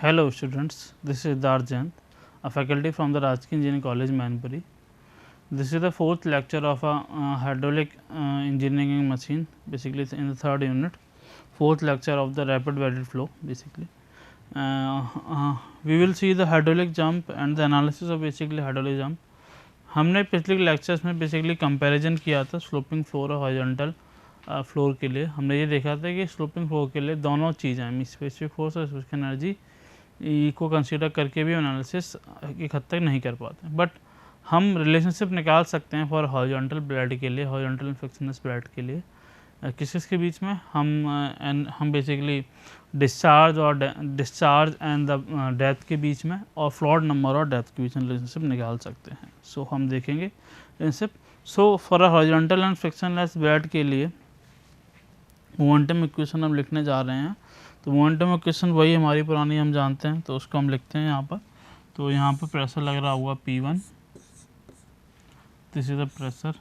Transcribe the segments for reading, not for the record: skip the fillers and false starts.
Hello students, this is Siddharth Jain, a faculty from the Rajki Engineering College, Mainpuri. This is the fourth lecture of a hydraulic engineering machine, basically in the third unit, fourth lecture of the rapid welded flow basically. We will see the hydraulic jump and the analysis of basically hydraulic jump. हमने पिछले lectures में basically comparison किया था sloping floor और horizontal floor के लिए. हमने ये देखा था कि स्लोपिंग फ्लोर के लिए दोनों चीज़ें स्पेसिफिक फोर्स और स्पेसिफिक एनर्जी को कंसीडर करके भी एनालिसिस एक हद तक नहीं कर पाते, बट हम रिलेशनशिप निकाल सकते हैं फॉर हॉरिजॉन्टल ब्लेड के लिए, हॉरिजॉन्टल फ्रिक्शनलेस ब्लेड के लिए. किस के बीच में हम basically discharge and the depth के बीच में और फ्लॉट नंबर और डेप्थ के बीच में रिलेशनशिप निकाल सकते हैं. सो हम देखेंगे relationship. So for a horizontal and frictionless blade के लिए मोमेंटम इक्वेशन हम लिखने जा रहे हैं. तो मोमेंटम इक्वेशन वही हमारी पुरानी हम जानते हैं, तो उसको हम लिखते हैं यहाँ पर. तो यहाँ पर प्रेशर लग रहा हुआ P1, this is the pressure.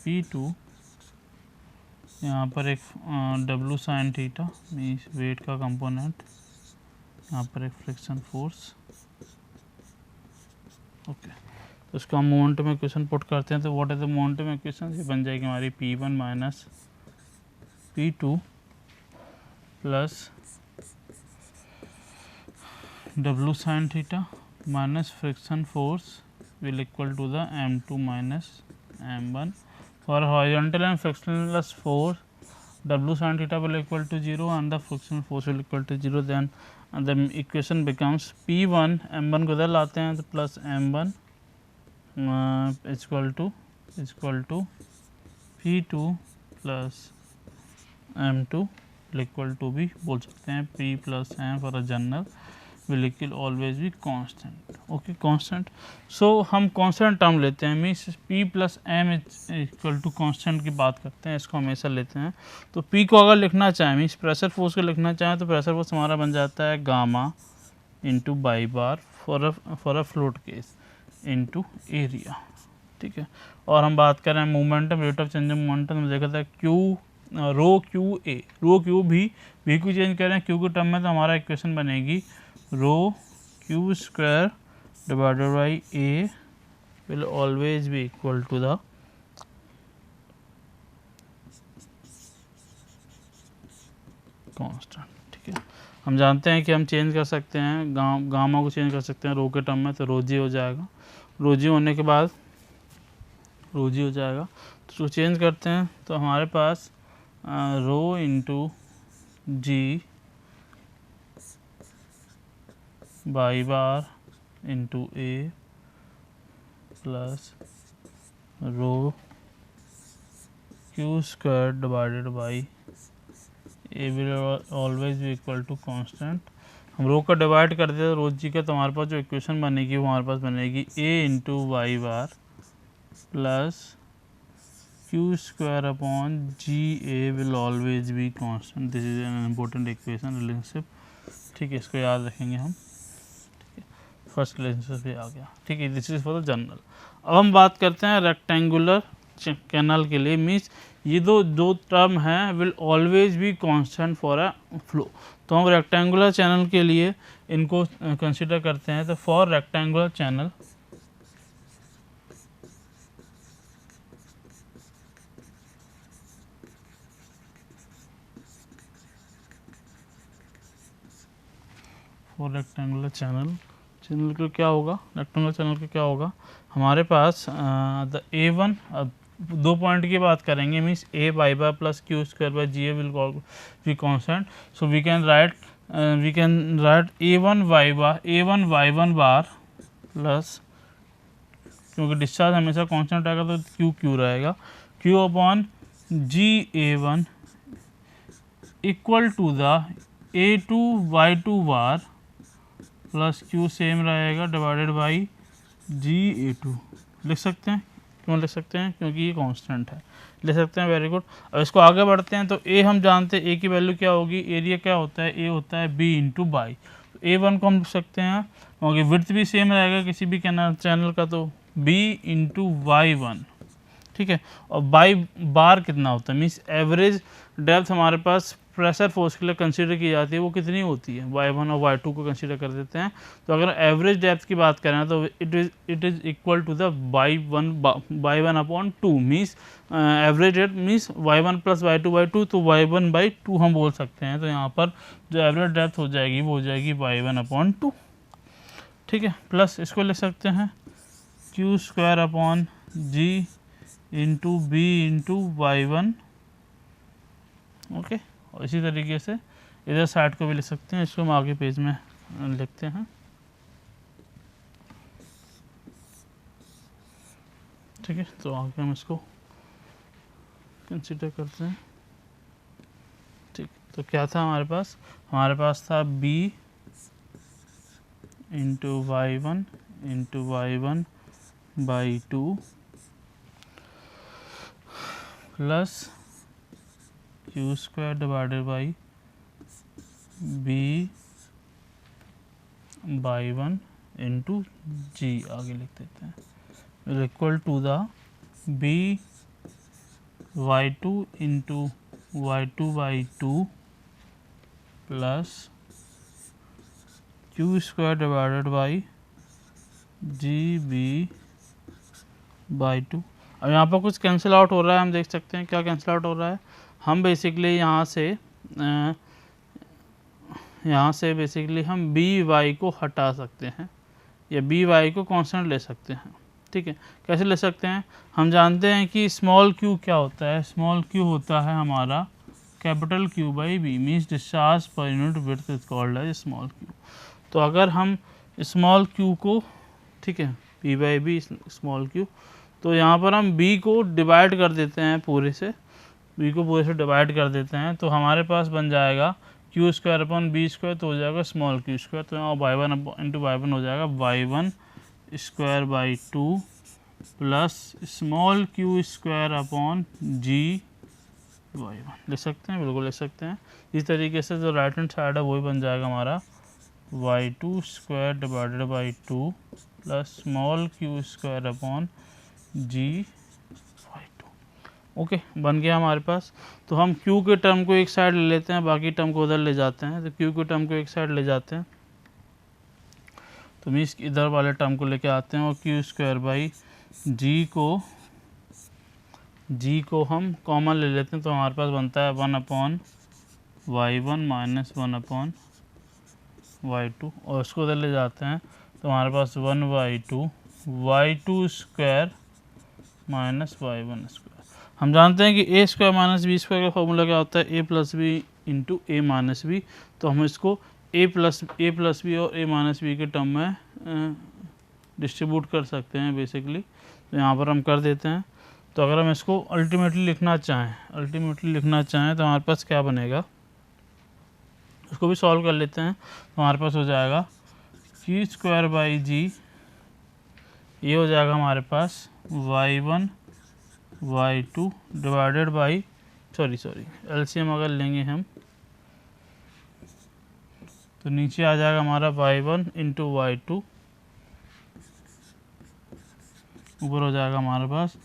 P2 यहाँ पर एक W sin theta means weight का कंपोनेंट, यहाँ पर एक फ्रिक्शन फोर्स. ओके, तो इसको हम मोमेंटम इक्वेशन पुट करते हैं. तो what is the momentum equation? ये बन जाएगी हमारी P1 minus P2 plus W sin theta minus friction force will equal to the M2 minus M1. For horizontal and frictionless force, W sin theta will equal to 0 and the friction force will equal to 0. Then the equation becomes P1 M1 को इधर लाते हैं तो plus M1 is equal to P2 plus M2 will equal to भी बोल सकते हैं P plus M for a general will always be constant. Okay, constant. So हम constant term लेते हैं, means P plus M equal to constant की बात करते हैं, इसको हमेशा लेते हैं. तो P को अगर लिखना चाहें मीन्स प्रेशर फोर्स को लिखना चाहें तो प्रेशर फोर्स हमारा बन जाता है gamma into by bar for a float case into area. ठीक है, और हम बात कर रहे हैं momentum, rate of change of momentum में देखा था रो क्यू भी को चेंज कर रहे हैं क्यू के टर्म में, तो हमारा इक्वेशन बनेगी rho q square divided by A will always be equal to the constant. ठीक है, हम जानते हैं कि हम चेंज कर सकते हैं गामा को चेंज कर सकते हैं रो के टर्म में, तो रो जी हो जाएगा. रो जी होने के बाद रो जी हो जाएगा, तो उसको चेंज करते हैं तो हमारे पास rho into g by bar into a plus rho q square divided by a will always भी इक्वल टू कांस्टेंट. हम रो का डिवाइड कर देते रो जी का, तो हमारे पास जो इक्वेशन बनेगी वो हमारे पास बनेगी a into y bar plus Q square upon g A will always भी constant. This is an important equation relationship. ठीक है, इसको याद रखेंगे हम. फर्स्ट रिलेशनशिप से आ गया. ठीक है, this is for the general. अब हम बात करते हैं रेक्टेंगुलर कैनल के लिए, मीन्स ये दो टर्म हैं will always be constant for a flow. तो हम रेक्टेंगुलर चैनल के लिए इनको कंसिडर करते हैं. तो फॉर रेक्टेंगुलर चैनल चैनल का क्या होगा, रेक्टेंगुलर चैनल का क्या होगा, हमारे पास द A1 दो पॉइंट की बात करेंगे, means A by bar plus Q square by G A will be constant. So we can write A1 y1 bar plus, क्योंकि डिस्चार्ज हमेशा कांस्टेंट रहेगा तो क्यू रहेगा, Q upon G A1 equal to the A2 y2 bar plus Q same रहेगा divided by G A2. लिख सकते हैं, क्यों लिख सकते हैं, क्योंकि ये कांस्टेंट है, लिख सकते हैं. Very good. अब इसको आगे बढ़ते हैं. तो ए हम जानते हैं, ए की वैल्यू क्या होगी, एरिया क्या होता है, ए होता है बी इंटू बाई. तो A1 को हम लिख सकते हैं क्योंकि विड्थ भी सेम रहेगा किसी भी चैनल का, तो बी इंटू Y1. ठीक है, और बाई बार कितना होता है, मीन्स एवरेज डेप्थ हमारे पास प्रेशर फोर्स के लिए कंसीडर की जाती है वो कितनी होती है, y1 और y2 को कंसीडर कर देते हैं। तो अगर एवरेज डेप्थ की बात करें तो it is equal to the y1 upon 2 means average depth means y1 plus y2 तो y1/2 हम बोल सकते हैं। तो यहाँ पर जो एवरेज डेप्थ हो जाएगी वो हो जाएगी y1 अपॉन 2, ठीक है। प्लस इसको लिख सकते हैं q square upon g into b into y1, okay. और इसी तरीके से इधर साइड को भी लिख सकते हैं, इसको हम आगे पेज में लिखते हैं, ठीक है। तो आगे हम इसको कंसीडर करते हैं, ठीक। तो क्या था हमारे पास था b into y1/2 plus Q square divided by b/1 into g, आगे लिख देते हैं, equal to the y2 into y2/2 plus Q square divided by GB/2। अब यहाँ पर कुछ कैंसिल आउट हो रहा है, हम देख सकते हैं क्या कैंसिल आउट हो रहा है। हम बेसिकली यहाँ से बेसिकली हम BY को हटा सकते हैं या BY को कांस्टेंट ले सकते हैं, ठीक है। कैसे ले सकते हैं, हम जानते हैं कि स्मॉल क्यू क्या होता है, स्मॉल क्यू होता है हमारा capital Q by B, means discharge पर unit width is called as small Q. तो अगर हम स्मॉल क्यू को, ठीक है, P/B स्मॉल क्यू, तो यहाँ पर हम B को डिवाइड कर देते हैं पूरे से, B को पूरे से डिवाइड कर देते हैं, तो हमारे पास बन जाएगा Q square upon B square, तो हो जाएगा स्मॉल क्यू स्क्वायर, तो यहाँ y1 इंटू y1 हो जाएगा y1² plus small Q square upon g y1 लिख सकते हैं, बिल्कुल लिख सकते हैं। इस तरीके से जो राइट हैंड साइड है वही बन जाएगा हमारा y2² divided by 2 plus small Q square upon G y2, okay, बन गया हमारे पास। तो हम q के टर्म को एक साइड ले लेते हैं, बाकी टर्म को उधर ले जाते हैं। तो q के टर्म को एक साइड ले जाते हैं, तो मीन्स इधर वाले टर्म को लेके आते हैं, और क्यू स्क्वायर बाई जी को हम कॉमन ले लेते हैं, तो हमारे पास बनता है 1/y1 माइनस 1/y2, और इसको उधर ले जाते हैं तो हमारे पास 1/2 y2 square minus y1 square. हम जानते हैं कि a square minus B square का फॉर्मूला क्या होता है, a plus B into A minus B. तो हम इसको a प्लस बी और a माइनस बी के टर्म में डिस्ट्रीब्यूट कर सकते हैं बेसिकली। तो यहाँ पर हम कर देते हैं। तो अगर हम इसको अल्टीमेटली लिखना चाहें तो हमारे पास क्या बनेगा, उसको भी सॉल्व कर लेते हैं। तो हमारे पास हो जाएगा क्यू स्क्वायर बाई जी, ये हो जाएगा हमारे पास y1 y2 divided by LCM अगर लेंगे हम तो नीचे आ जाएगा हमारा y1 इंटू y2, ऊपर हो जाएगा हमारे पास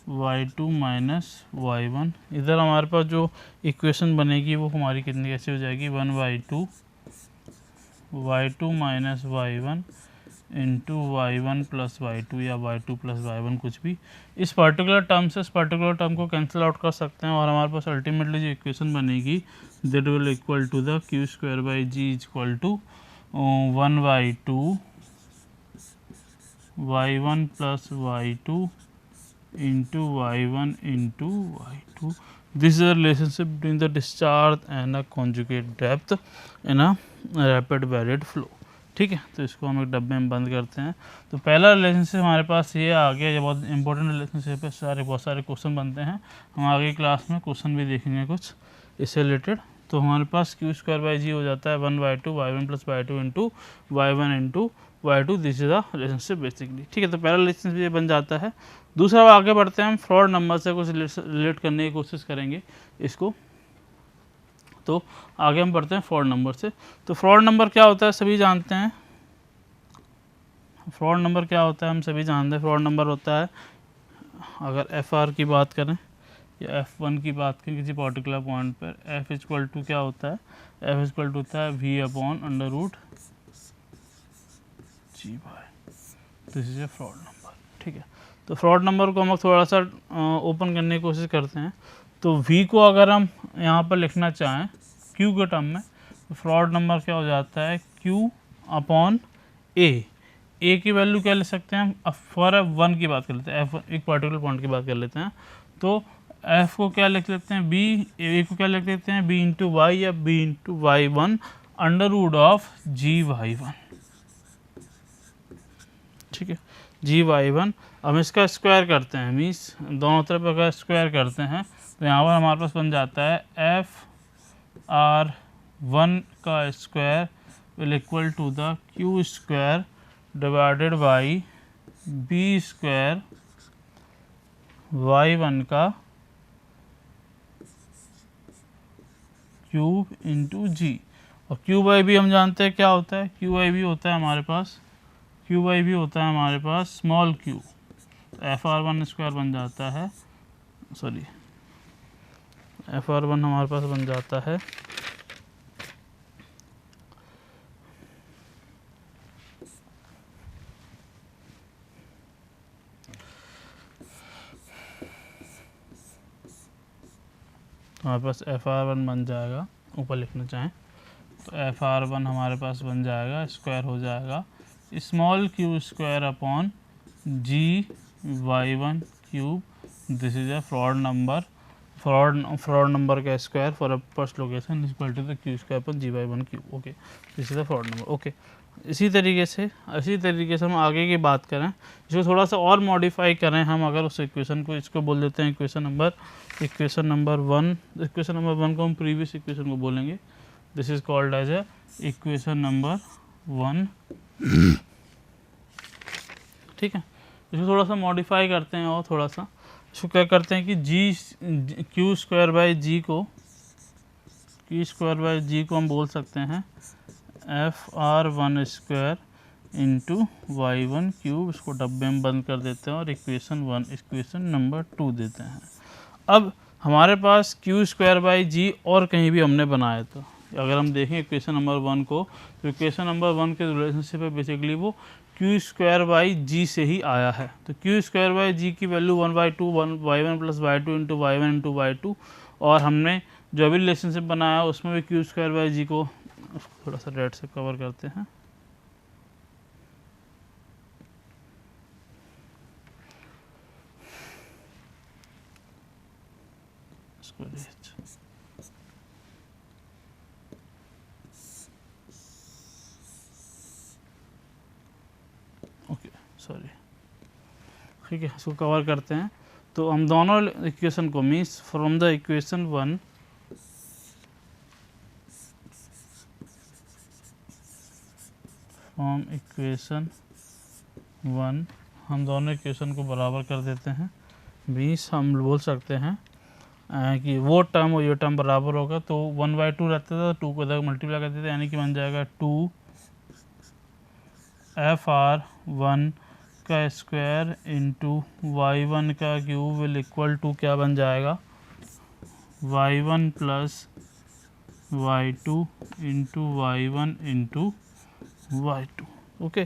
y2 माइनस y1। इधर हमारे पास जो इक्वेशन बनेगी वो हमारी कितनी कैसे हो जाएगी, 1/2 y2 minus y1 into y1 plus y2 या y2 प्लस y1, कुछ भी। इस पर्टिकुलर टर्म से इस पर्टिकुलर टर्म को कैंसिल आउट कर सकते हैं, और हमारे पास अल्टीमेटली जो इक्वेशन बनेगी that will equal to the Q square by G is equal to 1/2 y1 plus y2 into y1 into y2. This is a relationship between the discharge and a conjugate depth in a rapid varied flow, ठीक है। तो इसको हम एक डब्बे में बंद करते हैं। तो पहला रिलेशनशिप हमारे पास ये आ गया, ये बहुत इंपॉर्टेंट रिलेशनशिप है, बहुत सारे क्वेश्चन बनते हैं, हम आगे क्लास में क्वेश्चन भी देखेंगे कुछ इससे रिलेटेड। तो हमारे पास क्यू स्क्वायर बाई जी हो जाता है 1/2 y1 plus y2 into y1 into y2, this is the relationship basically, ठीक है। तो पहला रिलेशनशिप ये बन जाता है। दूसरा आगे बढ़ते हैं, हम फ्रॉड नंबर से कुछ रिलेट करने की कोशिश करेंगे इसको। तो आगे हम बढ़ते हैं फ्रॉड नंबर से। तो फ्रॉड नंबर क्या होता है सभी जानते हैं, फ्रॉड नंबर क्या होता है हम सभी जानते हैं। फ्रॉड नंबर होता है, अगर FR की बात करें, या f1 की बात करें किसी पर्टिकुलर पॉइंट पर, f इक्वल टू क्या होता है, f इक्वल टू होता है v upon under root G by, this is a Froude number. ठीक है, तो फ्रॉड नंबर को हम थोड़ा सा ओपन करने की कोशिश करते हैं। तो v को अगर हम यहाँ पर लिखना चाहें q के टर्म में, तो फ्रॉड नंबर क्या हो जाता है, q अपॉन a की वैल्यू क्या ले सकते हैं हम, फॉर f1 की बात कर लेते हैं, f एक पर्टिकुलर पॉइंट की बात कर लेते हैं। तो f को क्या लिख लेते हैं, a को क्या लिख लेते हैं, b इंटू वाई या b into Y one under root of G Y one. ठीक है, जी वाई वन। हम इसका स्क्वायर करते हैं, मीन्स दोनों तरफ अगर स्क्वायर करते हैं तो यहाँ पर हमारे पास बन जाता है FR1 का square will equal to the Q square divided by B square y1 का क्यूब इंटू जी। और क्यू बाई भी हम जानते हैं क्या होता है, क्यू बाई भी होता है हमारे पास, क्यू बाई भी होता है हमारे पास स्मॉल क्यू। तो FR1 स्क्वायर बन जाता है, सॉरी FR1 हमारे पास बन जाता है हमारे पास FR1 बन जाएगा, ऊपर लिखना चाहें तो FR1 हमारे पास बन जाएगा, स्क्वायर हो जाएगा small Q square upon g Y one cube. This is a Froude number, Froude number का square for a first location is equal to the Q square upon g Y one cube. Okay, this is the Froude number. Okay, इसी तरीके से हम आगे की बात करें, इसको थोड़ा सा और मॉडिफाई करें हम, अगर उस इक्वेशन को, इसको बोल देते हैं equation number one. Equation number one को हम प्रीवियस इक्वेशन को बोलेंगे, this is called as a equation number one. ठीक है, इसको थोड़ा सा मॉडिफाई करते हैं और थोड़ा सा इसको क्या करते हैं कि क्यू स्क्वायर बाई जी को हम बोल सकते हैं FR1 square into Y one cube. इसको डब्बे में बंद कर देते हैं और इक्वेशन नंबर 2 देते हैं। अब हमारे पास क्यू स्क्वायर बाई जी और कहीं भी हमने बनाया, तो अगर हम देखें इक्वेशन नंबर 1 को, तो इक्वेशन नंबर 1 के रिलेशनशिप है बेसिकली वो क्यू स्क्वायर बाई जी से ही आया है। तो क्यू स्क्वायर बाई जी की value 1/2 Y one plus Y two into Y one into Y two, और हमने जो भी रिलेशनशिप बनाया उसमें भी क्यू स्क्वायर बाई जी को थोड़ा सा रेड से कवर करते हैं। ओके सॉरी, ठीक है, इसको कवर करते हैं। तो हम दोनों इक्वेशन को, means from the equation one हम दोनों इक्वेशन को बराबर कर देते हैं। मीन्स हम बोल सकते हैं कि वो टर्म और ये टर्म बराबर होगा, तो 1/2 रहता था, 2 को इधर मल्टीप्लाई कर देते हैं, यानी कि बन जाएगा 2 FR1 का स्क्वायर इंटू वाई वन का क्यूब विल इक्वल टू क्या बन जाएगा, Y one plus Y two into Y one into Y two. Okay,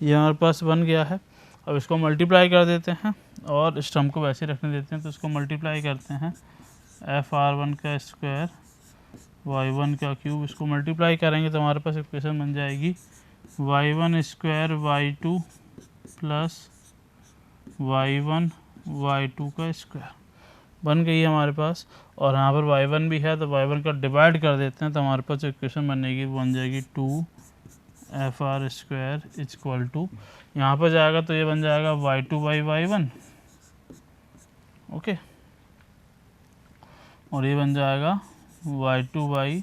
ये हमारे पास बन गया है। अब इसको मल्टीप्लाई कर देते हैं और इस टर्म को वैसे रखने देते हैं, तो इसको मल्टीप्लाई करते हैं FR1 का स्क्वायर वाई वन का क्यूब, इसको मल्टीप्लाई करेंगे तो हमारे पास इक्वेशन बन जाएगी Y one square Y two plus Y one Y two का स्क्वायर बन गई है हमारे पास। और यहाँ पर वाई वन भी है, तो वाई वन का डिवाइड कर देते हैं, तो हमारे पास जो इक्वेशन बनेगी वो बन जाएगी 2FR square is equal to, यहाँ पर जाएगा तो ये बन जाएगा Y two by Y one. Okay, और ये बन जाएगा Y two by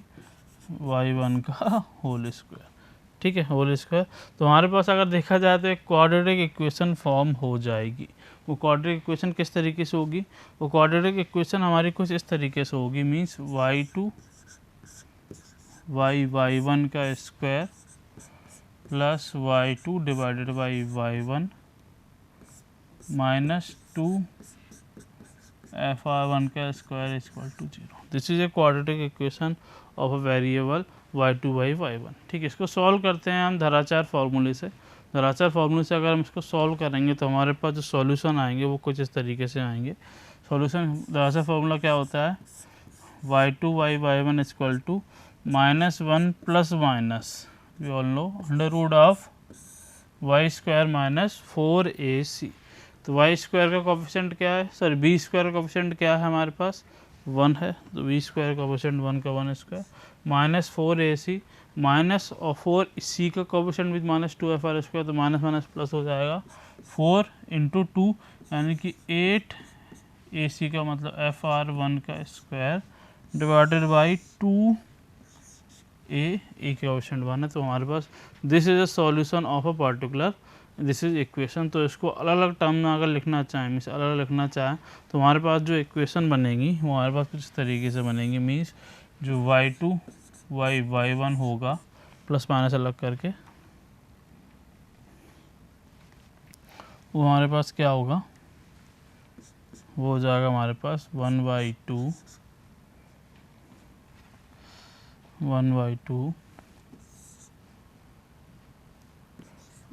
Y one का होल स्क्वायर। ठीक है, होल स्क्वायर। तो हमारे पास अगर देखा जाए तो एक क्वाड्रेटिक इक्वेशन फॉर्म हो जाएगी। वो क्वाड्रेटिक इक्वेशन किस तरीके से होगी, वो क्वाड्रेटिक इक्वेशन हमारी कुछ इस तरीके से होगी, means y two y one का square plus Y two divided by Y one minus 2 FR1 का square equal to 0। This is a quadratic equation of a variable y2 by y1। ठीक है, इसको सॉल्व करते हैं हम धराचार फार्मूले से। धराचार फार्मूले से अगर हम इसको सॉल्व करेंगे तो हमारे पास जो सॉल्यूशन आएंगे वो कुछ इस तरीके से आएंगे। सॉल्यूशन धराचार फार्मूला क्या होता है, y2 by y1 equal to -1 plus minus we all know under root of y square minus 4ac। तो वाई स्क्वायर का कोफिशिएंट क्या है, सॉरी बी स्क्वायर का कोफिशिएंट क्या है हमारे पास 1 है, तो बी स्क्वायर का कोफिशिएंट 1 का 1 स्क्वायर माइनस 4ac माइनस और 4c का कोफिशिएंट विद -2fr स्क्वायर, तो माइनस माइनस प्लस हो जाएगा 4 इंटू 2 यानी कि 8ac का मतलब fr1 का स्क्वायर डिवाइडेड बाई 2a के कोफिशिएंट 1 है। तो हमारे पास this is a solution of a particular this is equation. तो इसको अलग अलग टर्म में अगर लिखना चाहें, मीन्स अलग अलग लिखना चाहें तो हमारे पास जो इक्वेशन बनेगी वो हमारे पास कुछ तरीके से बनेगी। मीन्स जो y2 y1 होगा प्लस माइनस अलग करके, वो हमारे पास क्या होगा, वो हो जाएगा हमारे पास 1/2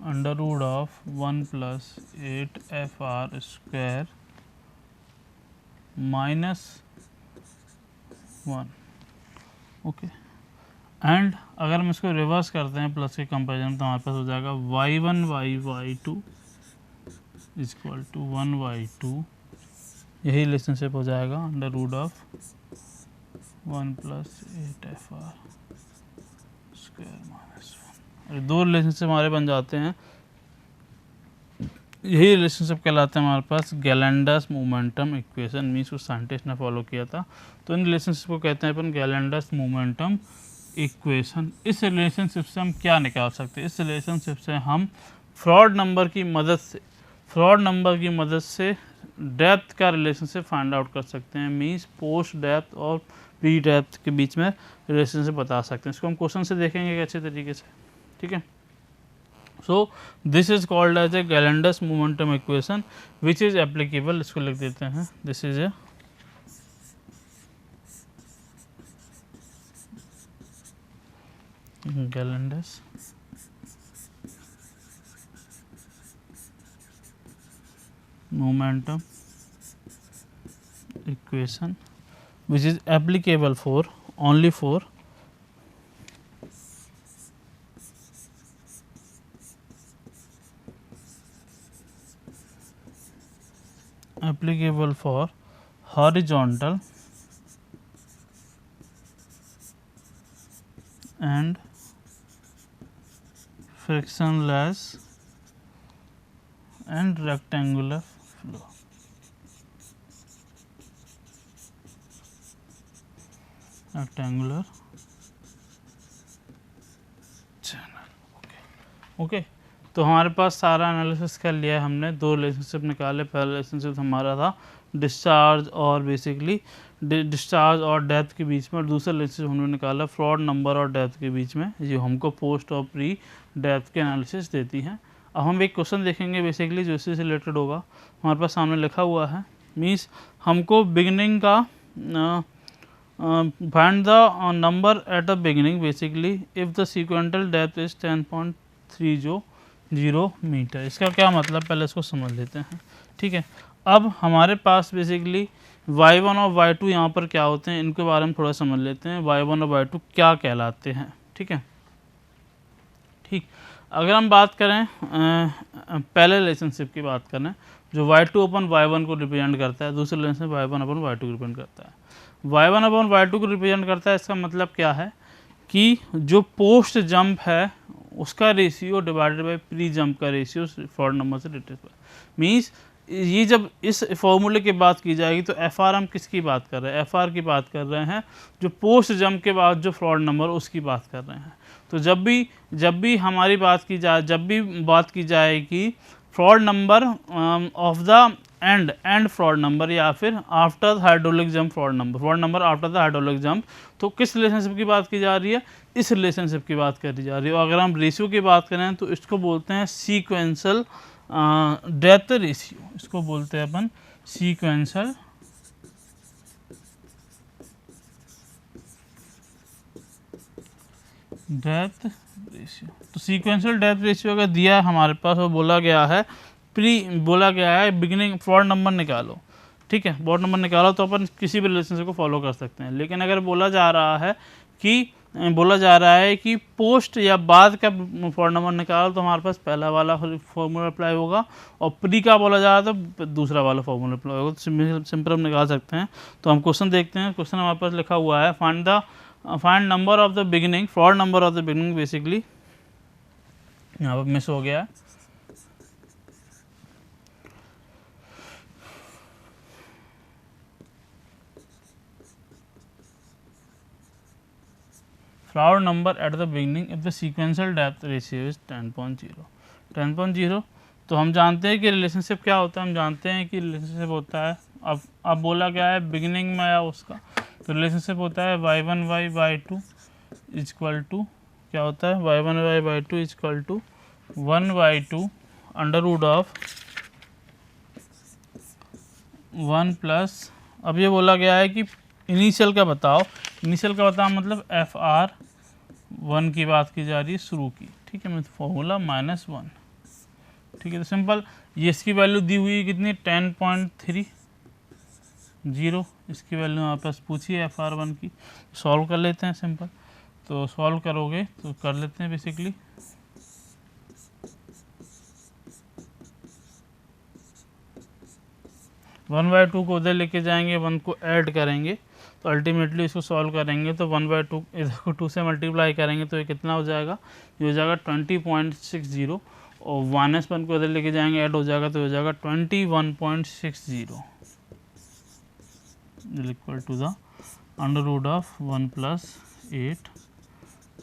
under root of 1 plus 8fr square minus 1। Okay, and अगर हम इसको रिवर्स करते हैं प्लस के कंपेरिजन तो हमारे पास हो जाएगा y1 by y2 equal to 1/2, यही रिलेशनशिप हो जाएगा under root of 1 plus 8fr square minus 1। दो रिलेशनशिप हमारे बन जाते हैं, यही रिलेशनशिप कहलाते हैं हमारे पास गैलेंडर्स मोमेंटम इक्वेशन। मीन्स को साइंटिस्ट ने फॉलो किया था, तो इन रिलेशनशिप को कहते हैं अपन गैलेंडर्स मोमेंटम इक्वेशन। इस रिलेशनशिप से हम क्या निकाल सकते हैं, इस रिलेशनशिप से हम फ्रॉड नंबर की मदद से डेप्थ का रिलेशनशिप फाइंड आउट कर सकते हैं। मीन्स पोस्ट डेप्थ और प्री डेप्थ के बीच में रिलेशनशिप बता सकते हैं। इसको हम क्वेश्चन से देखेंगे अच्छे तरीके से, ठीक है। So this is called as a Belanger's momentum equation which is applicable. इसको लिख देते हैं, this is a Belanger's momentum equation which is applicable for only for horizontal and frictionless and rectangular flow। rectangular channel। Okay, तो हमारे पास सारा analysis कर लिया है हमने। दो रिलेशनशिप निकाले, पहला रिलेशनशिप हमारा था डिस्चार्ज और बेसिकली डिस्चार्ज और डेप्थ के बीच में, और दूसरा रिलेशनशिप हमने निकाला फ्रॉड नंबर और डेप्थ के बीच में, जो हमको पोस्ट और प्री डेप्थ के एनालिसिस देती हैं। अब हम एक क्वेश्चन देखेंगे बेसिकली जो इससे रिलेटेड होगा, हमारे पास सामने लिखा हुआ है। मीन्स हमको बिगिनिंग का find the number at the beginning basically if the sequential depth is 10.30 metre. इसका क्या मतलब, पहले इसको समझ लेते हैं, ठीक है। अब हमारे पास बेसिकली y1 और y2 यहाँ पर क्या होते हैं, इनके बारे में थोड़ा समझ लेते हैं। y1 और y2 क्या कहलाते हैं, ठीक है। ठीक, अगर हम बात करें पहले रिलेशनशिप की बात करें जो y2 अपन y1 को रिप्रेजेंट करता है, दूसरे रिलेशनशिप y1 अपन y2 को रिप्रेजेंट करता है। y1 अपन y2 को रिप्रेजेंट करता है, इसका मतलब क्या है कि जो पोस्ट जंप है उसका ratio divided by pre jump का रेशियो फ्रॉड नंबर से रिलेटेड है। मीन्स ये जब इस फॉर्मूले की बात की जाएगी तो एफ आर हम किसकी बात कर रहे हैं, एफ आर की बात कर रहे हैं, जो पोस्ट जंप के बाद जो फ्रॉड नंबर उसकी बात कर रहे हैं। तो जब भी हमारी बात की जाए, जब भी बात की जाए कि fraud number of the end fraud number या फिर after hydraulic jump fraud number after the hydraulic jump, तो किस रिलेशनशिप की बात की जा रही है, इस रिलेशनशिप की बात करी जा रही है। और अगर हम रेशियो की बात करें तो इसको बोलते हैं सीक्वेंशियल डेप्थ रेशियो, इसको बोलते हैं अपन सीक्वेंशियल डेप्थ रेशियो। तो सीक्वेंशियल डेप्थ रेशियो अगर दिया है हमारे पास और बोला गया है बिगिनिंग फ्रॉड नंबर निकालो, ठीक है, बोर्ड नंबर निकालो, तो अपन किसी भी रिलेशनशिप को फॉलो कर सकते हैं। लेकिन अगर बोला जा रहा है कि पोस्ट या बाद का फॉर्ड नंबर निकालो, तो हमारे पास पहला वाला फॉर्मूला अप्लाई होगा, और प्री का बोला जा रहा है तो दूसरा वाला फॉर्मूला अप्लाई होगा। तो सिंपल हम निकाल सकते हैं। तो हम क्वेश्चन देखते हैं। क्वेश्चन हमारे पास लिखा हुआ है find number of the beginning, fraud number of the beginning, basically यहाँ पर मिस हो गया है। Fraud number at the beginning if the sequential depth ratio is 10.0। तो हम जानते हैं कि रिलेशनशिप क्या होता है, हम जानते हैं कि रिलेशनशिप होता है, अब बोला गया है बिगिनिंग में आया उसका, तो रिलेशनशिप होता है y1 y2 इक्वल टू, क्या होता है, y1 y2 equal to 1/2 under root of 1 plus, अब ये बोला गया है कि इनिशियल का बताओ, मतलब FR1 की बात की जा रही है शुरू की, ठीक है, मतलब फॉर्मूला -1, ठीक है। तो सिंपल ये इसकी वैल्यू दी हुई है कितनी, 10.30, इसकी वैल्यू हमारे पास पूछी है FR1 की। सॉल्व कर लेते हैं सिंपल, तो सॉल्व करोगे तो कर लेते हैं बेसिकली। वन बाई टू को उधर लेके जाएंगे, 1 को ऐड करेंगे, तो अल्टीमेटली इसको सॉल्व करेंगे तो 1/2 इधर को 2 से मल्टीप्लाई करेंगे तो ये कितना हो जाएगा, ये हो जाएगा 20.60, और -1 को इधर लेके जाएंगे, ऐड हो जाएगा तो हो जाएगा 21.60 equal to the under root of 1 + 8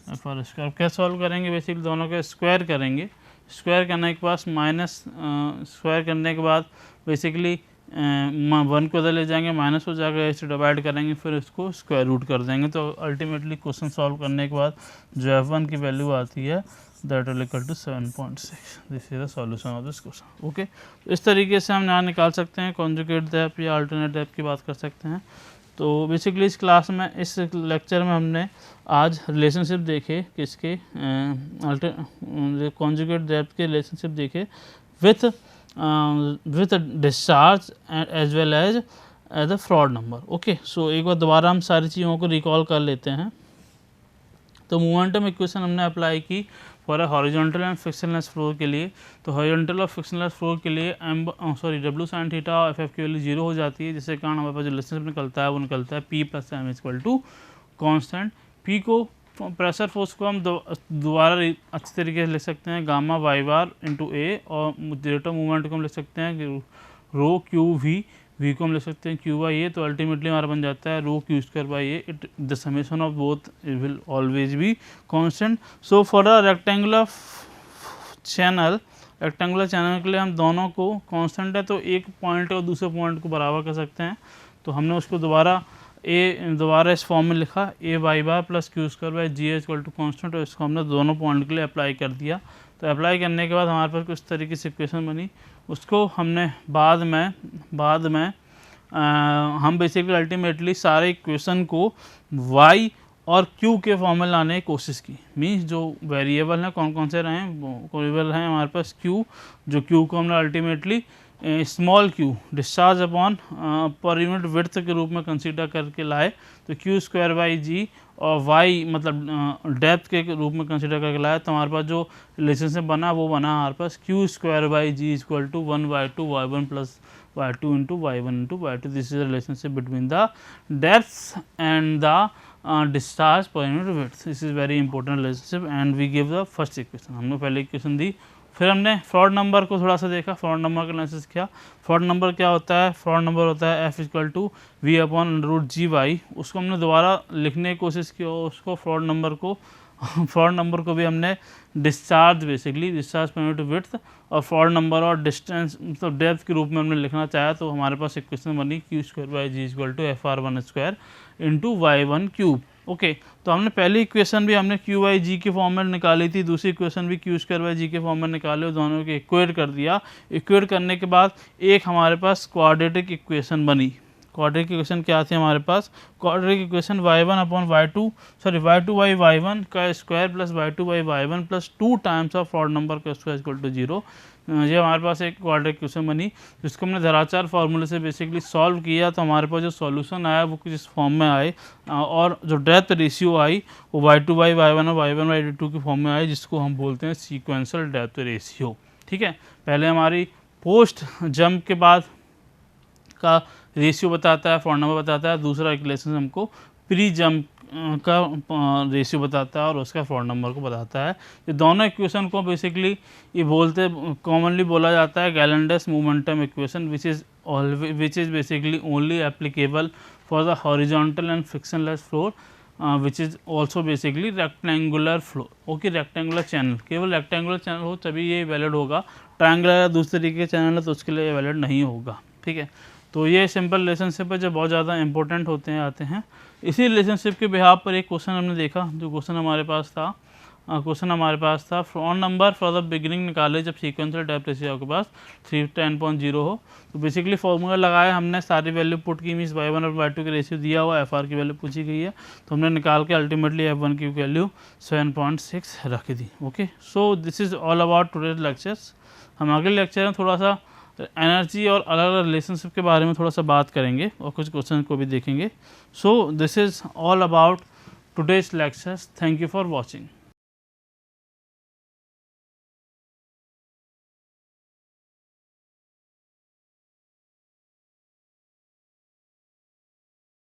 FR square. क्या सॉल्व करेंगे, बेसिकली दोनों के स्क्वायर करेंगे, स्क्वायर करने के बाद स्क्वायर करने के बाद बेसिकली 1 को इधर ले जाएंगे, माइनस हो जाएगा, इसे डिवाइड करेंगे, फिर इसको स्क्वायर रूट कर देंगे। तो अल्टीमेटली क्वेश्चन सॉल्व करने के बाद जो F1 की वैल्यू आती है that will equal to 7.6। This is the solution of this question. Okay, इस तरीके से हम यहाँ निकाल सकते हैं कॉन्जुगेट डेप्थ या अल्टरनेट डेप्थ की बात कर सकते हैं। तो बेसिकली इस क्लास में, इस लेक्चर में हमने आज रिलेशनशिप देखे किसके, कॉन्जुगेट डेप्थ के रिलेशनशिप देखे with discharge as well as the fraud number। Okay, so एक बार दोबारा हम सारी चीज़ों को रिकॉल कर लेते हैं। तो मोमेंटम इक्वेशन हमने अप्लाई की for horizontal and frictionless flow के लिए। तो हॉरिजॉन्टल और फ्रिक्शनलेस फ्लो के लिए W sin थीटा और FF की वैल्यू 0 हो जाती है, जिसके कारण हमारे पास जो रिलेशनशिप निकलता है वो निकलता है P + M equal to constant. P को प्रेशर फोर्स को हम दोबारा अच्छी तरीके से लिख सकते हैं gamma Y bar into A, और रेट ऑफ मूवमेंट को हम लिख सकते हैं रो क्यू वी को हम लिख सकते हैं Q/A। तो अल्टीमेटली हमारा बन जाता है रो Q²/A। It the summation of both will always be constant. So for a rectangular channel के लिए हम दोनों को कांस्टेंट है तो एक पॉइंट और दूसरे पॉइंट को बराबर कर सकते हैं। तो हमने उसको दोबारा इस फॉर्म में लिखा A/y bar + Q²/G equal to constant, और इसको हमने दोनों पॉइंट के लिए अप्लाई कर दिया। तो अप्लाई करने के बाद हमारे पास कुछ तरीके से इक्वेशन बनी, उसको हमने बाद में हम बेसिकली अल्टीमेटली सारे इक्वेशन को y और q के फॉर्म में लाने की कोशिश की। मीन्स जो वेरिएबल हैं कौन कौन से रहे हैं, वेरिएबल हैं हमारे पास q, जो q को हमने ultimately small q discharge upon पर यूनिट विड्थ के रूप में कंसीडर करके लाए। तो Q²/G और y मतलब डेप्थ के रूप में कंसीडर करके लाए। तो हमारे पास जो रिलेशनशिप बना वो बना हमारे पास Q²/G equal to 1/2 y1 + y2 into y1 into y2। This is the relationship between the depth and the discharge पर unit width. This is very important relationship and we give the first equation. हमने पहले equation दी, फिर हमने fraud number को थोड़ा सा देखा। Fraud number का एनालिसिस किया। फ्रॉड नंबर क्या होता है, फ्रॉड नंबर होता है F इक्वल टू V/√Gy। उसको हमने दोबारा लिखने की कोशिश की और उसको फ्रॉड नंबर को भी हमने डिस्चार्ज पर यूनिट विड्थ और फ्रॉड नंबर और डिस्टेंस मतलब डेप्थ के रूप में हमने लिखना चाहा। तो हमारे पास इक्वेशन बनी Q²/G equal to FR1² into y1³ okay. तो हमने पहली इक्वेशन भी हमने Q/G के फॉर्म में निकाली थी, दूसरी इक्वेशन भी Q²/G के फॉर्म में निकाले और दोनों के इक्वेट कर दिया। इक्वेट करने के बाद एक हमारे पास क्वाड्रेटिक इक्वेशन बनी। क्वाड्रेटिक इक्वेशन क्या थी हमारे पास, quadratic equation y1 upon y2 sorry y2 by y1 का square plus y2 by y1 plus 2 times of odd number का स्क्वायर इक्वल टू 0। ये हमारे पास एक क्वाड्रेटिक इक्वेशन बनी जिसको हमने धराचार फार्मूले से बेसिकली सॉल्व किया, तो हमारे पास जो सॉल्यूशन आया वो कुछ इस फॉर्म में आए और जो डेप्थ रेशियो आई वो y2 बाई y1 और y1 बाई y2 के फॉर्म में आई, जिसको हम बोलते हैं सीक्वेंशियल डेप्थ रेशियो। ठीक है, पहले हमारी पोस्ट जंप के बाद का रेशियो बताता है, फॉर्म नंबर बताता है, दूसरा इक्वेशन हमको प्री जंप का रेशियो बताता है और उसका फॉर्म नंबर को बताता है। ये दोनों इक्वेशन को बेसिकली ये कॉमनली बोला जाता है Belanger's momentum equation, which is basically only applicable for the horizontal and frictionless floor which is also basically rectangular flow. Okay, rectangular channel, केवल रेक्टेंगुलर चैनल हो तभी ये वैलिड होगा, ट्रायंगुलर या दूसरे तरीके के चैनल है तो उसके लिए वैलिड नहीं होगा। ठीक है, तो ये सिंपल रिलेशनशिप है जो बहुत ज़्यादा इंपॉर्टेंट होते हैं आते हैं। इसी रिलेशनशिप के बिहाफ पर एक क्वेश्चन हमने देखा, जो क्वेश्चन हमारे पास था from number for the beginning निकाले जब सीक्वेंशियल डेप्थ रेशियो आपके पास 310.0 हो। तो बेसिकली फॉर्मूला लगाया हमने, सारी वैल्यू पुट की, मीन्स y1 और y2 के रेशियो दिया हुआ, fr की वैल्यू पूछी गई है तो हमने निकाल के अल्टीमेटली f1 की वैल्यू 7.6 रख दी। Okay, so this is all about today's lectures. हम अगले लेक्चर में थोड़ा सा एनर्जी और अलग अलग रिलेशनशिप के बारे में थोड़ा सा बात करेंगे और कुछ क्वेश्चन को भी देखेंगे। सो this is all about today's lectures. Thank you for watching.